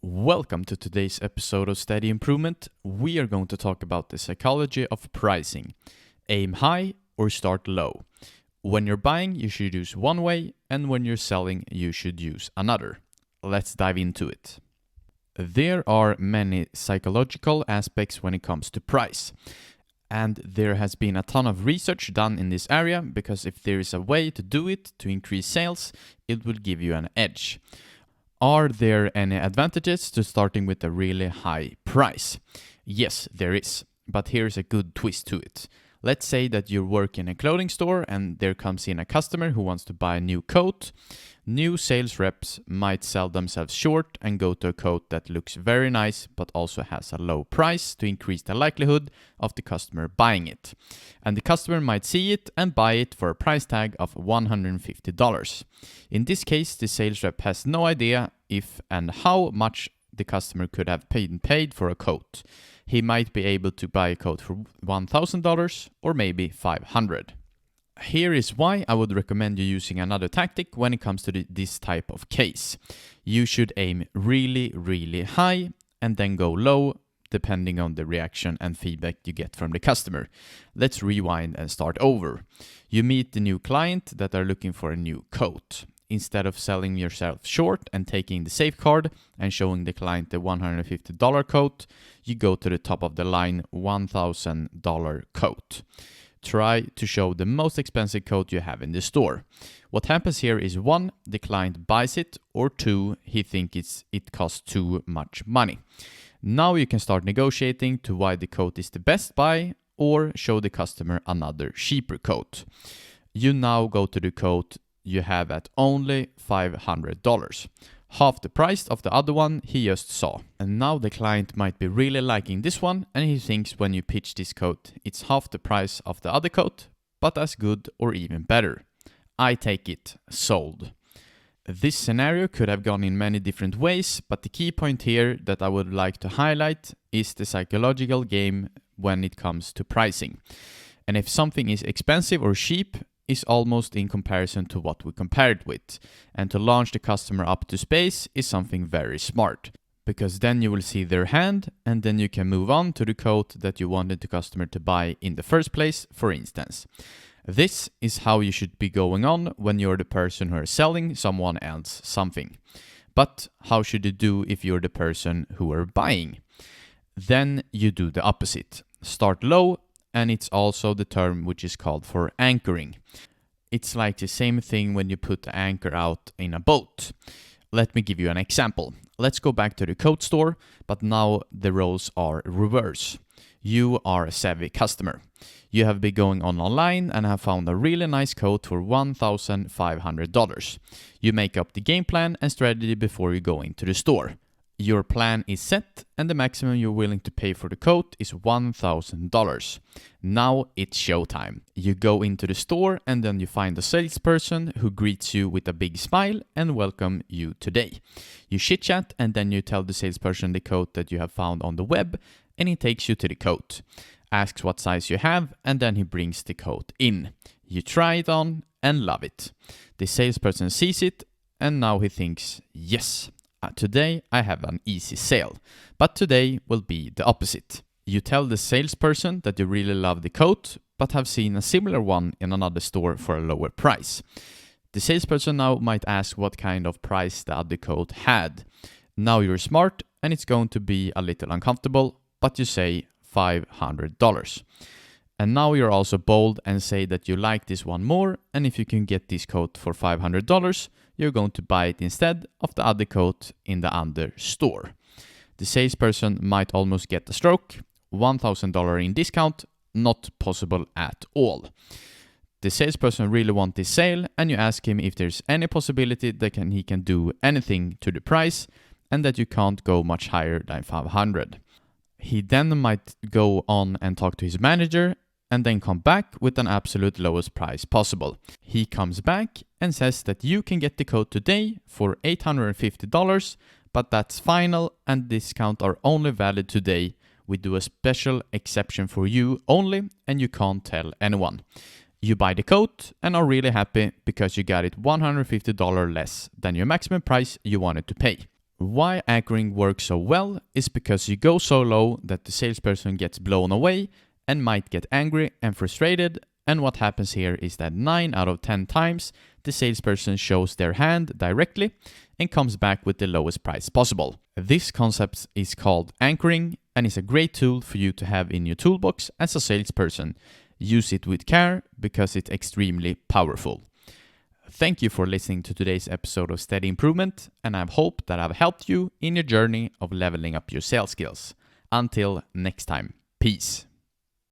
Welcome to today's episode of Steady Improvement. We are going to talk about the psychology of pricing. Aim high or start low. When you're buying, you should use one way, and when you're selling, you should use another. Let's dive into it. There are many psychological aspects when it comes to price. And there has been a ton of research done in this area because if there is a way to do it to increase sales, it will give you an edge. Are there any advantages to starting with a really high price? Yes, there is, but here's a good twist to it. Let's say that you work in a clothing store and there comes in a customer who wants to buy a new coat. New sales reps might sell themselves short and go to a coat that looks very nice but also has a low price to increase the likelihood of the customer buying it. And the customer might see it and buy it for a price tag of $150. In this case, the sales rep has no idea if and how much the customer could have paid for a coat. He might be able to buy a coat for $1,000 or maybe $500. Here is why I would recommend you using another tactic when it comes to this type of case. You should aim really, really high and then go low depending on the reaction and feedback you get from the customer. Let's rewind and start over. You meet the new client that are looking for a new coat. Instead of selling yourself short and taking the safe card and showing the client the $150 coat, you go to the top of the line $1,000 coat. Try to show the most expensive coat you have in the store. What happens here is 1, the client buys it, or 2, he thinks it costs too much money. Now you can start negotiating to why the coat is the best buy or show the customer another cheaper coat. You now go to the coat you have at only $500. Half the price of the other one he just saw. And now the client might be really liking this one and he thinks when you pitch this coat, it's half the price of the other coat, but as good or even better. I take it, sold. This scenario could have gone in many different ways, but the key point here that I would like to highlight is the psychological game when it comes to pricing. And if something is expensive or cheap, is almost in comparison to what we compare it with. And to launch the customer up to space is something very smart. Because then you will see their hand and then you can move on to the coat that you wanted the customer to buy in the first place, for instance. This is how you should be going on when you're the person who is selling someone else something. But how should you do if you're the person who are buying? Then you do the opposite. Start low. And it's also the term which is called for anchoring. It's like the same thing when you put the anchor out in a boat. Let me give you an example. Let's go back to the coat store, but now the roles are reverse. You are a savvy customer. You have been going online and have found a really nice coat for $1,500. You make up the game plan and strategy before you go into the store. Your plan is set and the maximum you're willing to pay for the coat is $1,000. Now it's showtime. You go into the store and then you find a salesperson who greets you with a big smile and welcome you today. You chit chat and then you tell the salesperson the coat that you have found on the web and he takes you to the coat, asks what size you have and then he brings the coat in. You try it on and love it. The salesperson sees it and now he thinks, yes. Today I have an easy sale, but today will be the opposite. You tell the salesperson that you really love the coat, but have seen a similar one in another store for a lower price. The salesperson now might ask what kind of price the other coat had. Now you're smart and it's going to be a little uncomfortable, but you say $500. And now you're also bold and say that you like this one more, and if you can get this coat for $500, you're going to buy it instead of the other coat in the other store. The salesperson might almost get a stroke. $1,000 in discount, not possible at all. The salesperson really wants this sale, and you ask him if there's any possibility that he can do anything to the price, and that you can't go much higher than $500. He then might go on and talk to his manager, and then come back with an absolute lowest price possible. He comes back and says that you can get the coat today for $850, but that's final and discount are only valid today. We do a special exception for you only and you can't tell anyone. You buy the coat and are really happy because you got it $150 less than your maximum price you wanted to pay. Why anchoring works so well is because you go so low that the salesperson gets blown away and might get angry and frustrated, and what happens here is that 9 out of 10 times the salesperson shows their hand directly and comes back with the lowest price possible. This concept is called anchoring and is a great tool for you to have in your toolbox as a salesperson. Use it with care because it's extremely powerful. Thank you for listening to today's episode of Steady Improvement, and I hope that I've helped you in your journey of leveling up your sales skills. Until next time, peace.